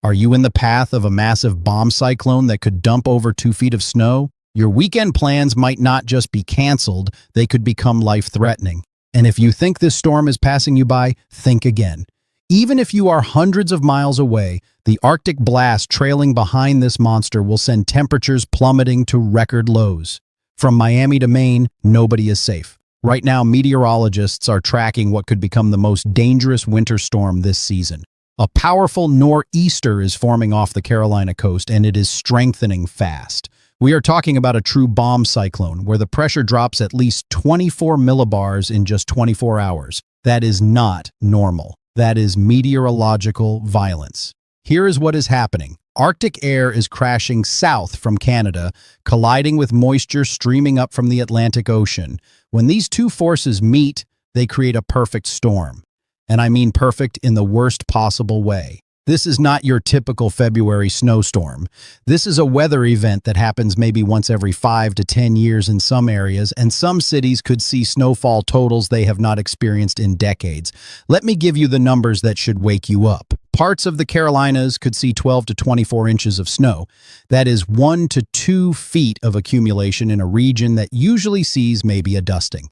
Are you in the path of a massive bomb cyclone that could dump over 2 feet of snow? Your weekend plans might not just be canceled, they could become life-threatening. And if you think this storm is passing you by, think again. Even if you are hundreds of miles away, the Arctic blast trailing behind this monster will send temperatures plummeting to record lows. From Miami to Maine, nobody is safe. Right now, meteorologists are tracking what could become the most dangerous winter storm this season. A powerful nor'easter is forming off the Carolina coast, and it is strengthening fast. We are talking about a true bomb cyclone, where the pressure drops at least 24 millibars in just 24 hours. That is not normal. That is meteorological violence. Here is what is happening. Arctic air is crashing south from Canada, colliding with moisture streaming up from the Atlantic Ocean. When these two forces meet, they create a perfect storm. And I mean perfect in the worst possible way. This is not your typical February snowstorm. This is a weather event that happens maybe once every 5 to 10 years in some areas, and some cities could see snowfall totals they have not experienced in decades. Let me give you the numbers that should wake you up. Parts of the Carolinas could see 12 to 24 inches of snow. That is 1 to 2 feet of accumulation in a region that usually sees maybe a dusting.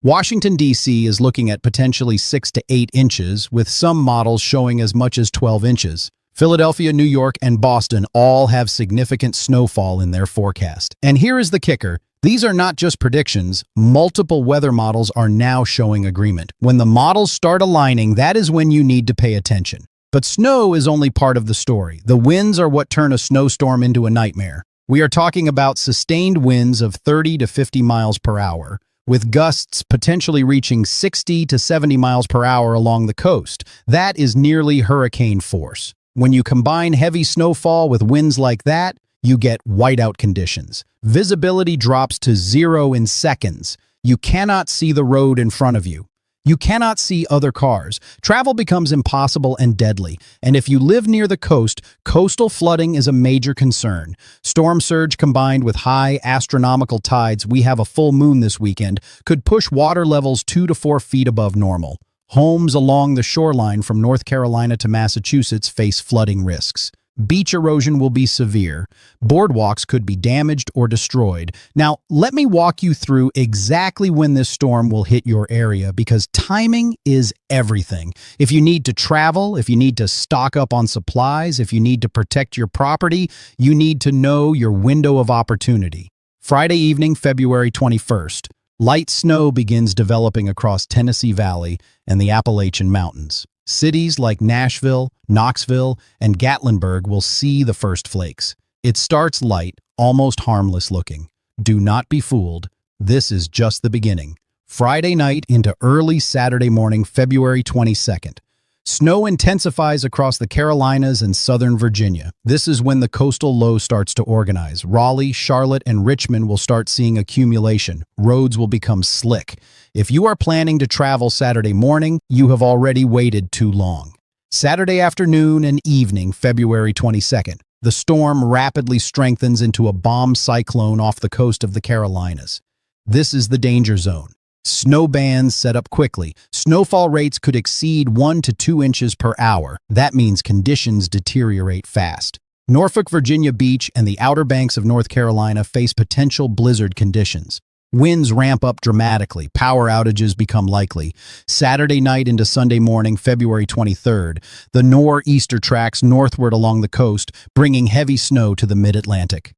Washington, D.C. is looking at potentially 6 to 8 inches, with some models showing as much as 12 inches. Philadelphia, New York, and Boston all have significant snowfall in their forecast. And here is the kicker. These are not just predictions. Multiple weather models are now showing agreement. When the models start aligning, that is when you need to pay attention. But snow is only part of the story. The winds are what turn a snowstorm into a nightmare. We are talking about sustained winds of 30 to 50 miles per hour, with gusts potentially reaching 60 to 70 miles per hour along the coast. That is nearly hurricane force. When you combine heavy snowfall with winds like that, you get whiteout conditions. Visibility drops to 0 in seconds. You cannot see the road in front of you. You cannot see other cars. Travel becomes impossible and deadly. And if you live near the coast, coastal flooding is a major concern. Storm surge combined with high astronomical tides, we have a full moon this weekend, could push water levels 2 to 4 feet above normal. Homes along the shoreline from North Carolina to Massachusetts face flooding risks. Beach erosion will be severe. Boardwalks could be damaged or destroyed. Now, let me walk you through exactly when this storm will hit your area, because timing is everything. If you need to travel, if you need to stock up on supplies, if you need to protect your property, you need to know your window of opportunity. Friday evening, February 21st. Light snow begins developing across Tennessee Valley and the Appalachian Mountains. Cities like Nashville, Knoxville, and Gatlinburg will see the first flakes. It starts light, almost harmless looking. Do not be fooled. This is just the beginning. Friday night into early Saturday morning, February 22nd. Snow intensifies across the Carolinas and southern Virginia. This is when the coastal low starts to organize. Raleigh, Charlotte, and Richmond will start seeing accumulation. Roads will become slick. If you are planning to travel Saturday morning, you have already waited too long. Saturday afternoon and evening, February 22nd. The storm rapidly strengthens into a bomb cyclone off the coast of the Carolinas. This is the danger zone. Snow bands set up quickly. Snowfall rates could exceed 1 to 2 inches per hour. That means conditions deteriorate fast. Norfolk, Virginia Beach and the Outer Banks of North Carolina face potential blizzard conditions. Winds ramp up dramatically. Power outages become likely. Saturday night into Sunday morning, February 23rd, the nor'easter tracks northward along the coast, bringing heavy snow to the mid-Atlantic.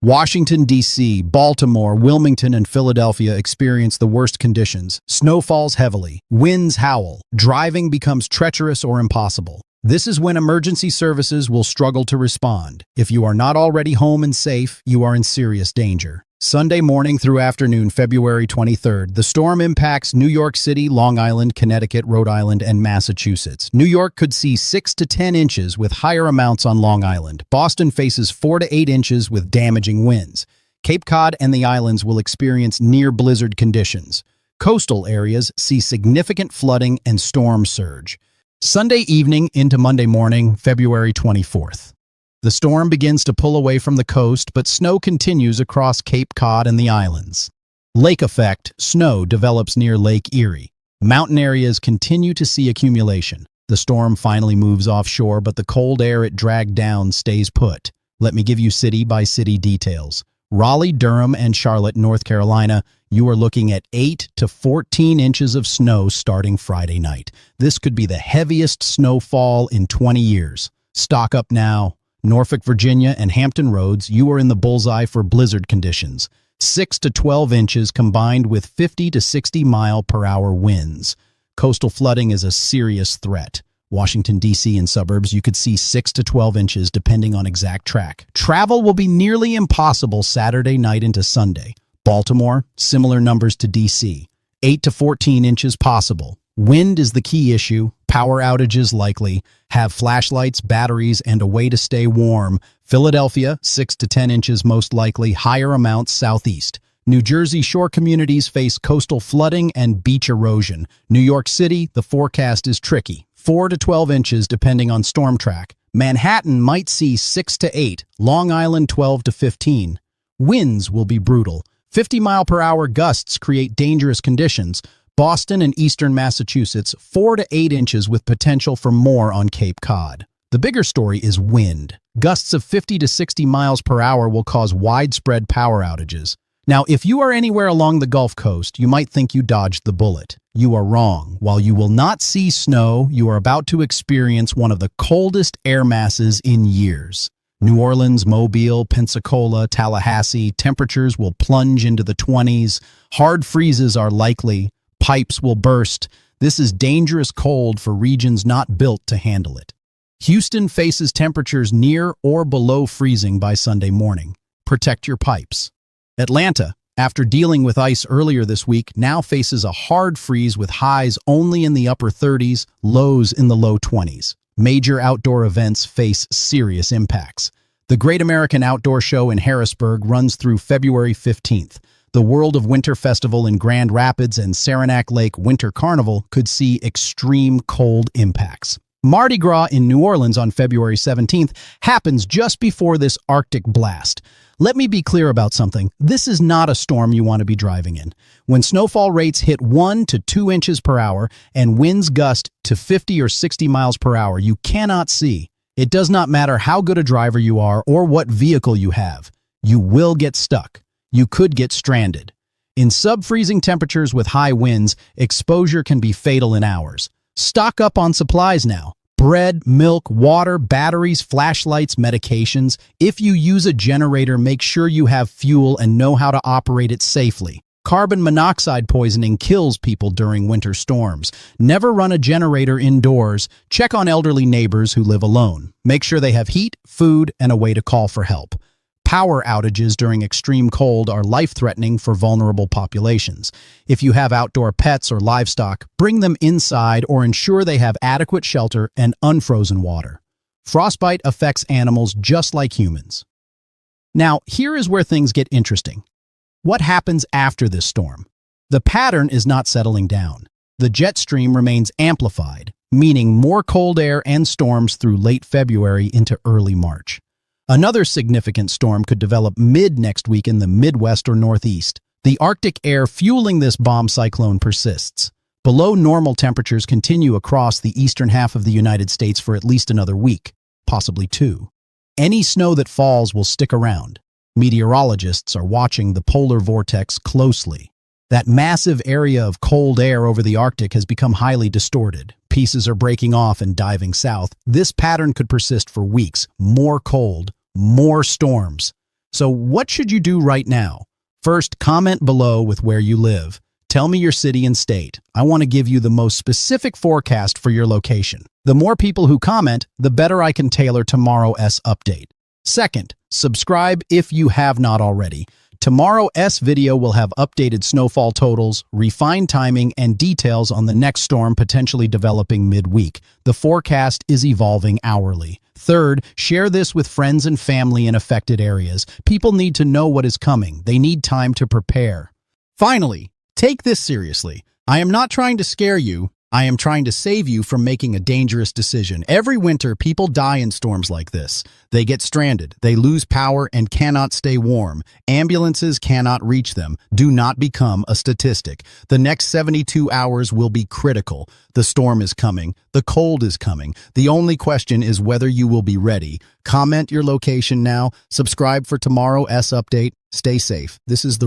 Washington, D.C., Baltimore, Wilmington, and Philadelphia experience the worst conditions. Snow falls heavily. Winds howl. Driving becomes treacherous or impossible. This is when emergency services will struggle to respond. If you are not already home and safe, you are in serious danger. Sunday morning through afternoon, February 23rd, the storm impacts New York City, Long Island, Connecticut, Rhode Island, and Massachusetts. New York could see 6 to 10 inches with higher amounts on Long Island. Boston faces 4 to 8 inches with damaging winds. Cape Cod and the islands will experience near blizzard conditions. Coastal areas see significant flooding and storm surge. Sunday evening into Monday morning, February 24th. The storm begins to pull away from the coast, but snow continues across Cape Cod and the islands. Lake effect, snow develops near Lake Erie. Mountain areas continue to see accumulation. The storm finally moves offshore, but the cold air it dragged down stays put. Let me give you city-by-city details. Raleigh, Durham, and Charlotte, North Carolina, you are looking at 8 to 14 inches of snow starting Friday night. This could be the heaviest snowfall in 20 years. Stock up now. Norfolk, Virginia, and Hampton Roads, you are in the bullseye for blizzard conditions. 6 to 12 inches combined with 50 to 60 mile-per-hour winds. Coastal flooding is a serious threat. Washington, D.C. and suburbs, you could see 6 to 12 inches depending on exact track. Travel will be nearly impossible Saturday night into Sunday. Baltimore, similar numbers to D.C. 8 to 14 inches possible. Wind is the key issue. Power outages likely. Have flashlights, batteries, and a way to stay warm. Philadelphia, 6 to 10 inches most likely. Higher amounts southeast. New Jersey shore communities face coastal flooding and beach erosion. New York City, the forecast is tricky. 4 to 12 inches depending on storm track. Manhattan might see 6 to 8. Long Island, 12 to 15. Winds will be brutal. 50-mile-per-hour gusts create dangerous conditions. Boston and eastern Massachusetts, 4 to 8 inches with potential for more on Cape Cod. The bigger story is wind. Gusts of 50 to 60 miles per hour will cause widespread power outages. Now, if you are anywhere along the Gulf Coast, you might think you dodged the bullet. You are wrong. While you will not see snow, you are about to experience one of the coldest air masses in years. New Orleans, Mobile, Pensacola, Tallahassee, temperatures will plunge into the 20s. Hard freezes are likely. Pipes will burst. This is dangerous cold for regions not built to handle it. Houston faces temperatures near or below freezing by Sunday morning. Protect your pipes. Atlanta, after dealing with ice earlier this week, now faces a hard freeze with highs only in the upper 30s, lows in the low 20s. Major outdoor events face serious impacts. The Great American Outdoor Show in Harrisburg runs through February 15th. The World of Winter Festival in Grand Rapids and Saranac Lake Winter Carnival could see extreme cold impacts. Mardi Gras in New Orleans on February 17th happens just before this Arctic blast. Let me be clear about something. This is not a storm you want to be driving in. When snowfall rates hit 1 to 2 inches per hour and winds gust to 50 or 60 miles per hour, you cannot see. It does not matter how good a driver you are or what vehicle you have. You will get stuck. You could get stranded. In sub-freezing temperatures with high winds, exposure can be fatal in hours. Stock up on supplies now. Bread, milk, water, batteries, flashlights, medications. If you use a generator, make sure you have fuel and know how to operate it safely. Carbon monoxide poisoning kills people during winter storms. Never run a generator indoors. Check on elderly neighbors who live alone. Make sure they have heat, food, and a way to call for help. Power outages during extreme cold are life-threatening for vulnerable populations. If you have outdoor pets or livestock, bring them inside or ensure they have adequate shelter and unfrozen water. Frostbite affects animals just like humans. Now, here is where things get interesting. What happens after this storm? The pattern is not settling down. The jet stream remains amplified, meaning more cold air and storms through late February into early March. Another significant storm could develop mid-next week in the Midwest or Northeast. The Arctic air fueling this bomb cyclone persists. Below normal temperatures continue across the eastern half of the United States for at least another week, possibly 2. Any snow that falls will stick around. Meteorologists are watching the polar vortex closely. That massive area of cold air over the Arctic has become highly distorted. Pieces are breaking off and diving south. This pattern could persist for weeks. More cold, more storms. So what should you do right now? First, comment below with where you live. Tell me your city and state. I want to give you the most specific forecast for your location. The more people who comment, the better I can tailor tomorrow's update. Second, subscribe if you have not already. Tomorrow's video will have updated snowfall totals, refined timing, and details on the next storm potentially developing midweek. The forecast is evolving hourly. Third, share this with friends and family in affected areas. People need to know what is coming. They need time to prepare. Finally, take this seriously. I am not trying to scare you. I am trying to save you from making a dangerous decision. Every winter, people die in storms like this. They get stranded, they lose power, and cannot stay warm. Ambulances cannot reach them. Do not become a statistic. The next 72 hours will be critical. The storm is coming. The cold is coming. The only question is whether you will be ready. Comment your location now. Subscribe for tomorrow's update. Stay safe. This is the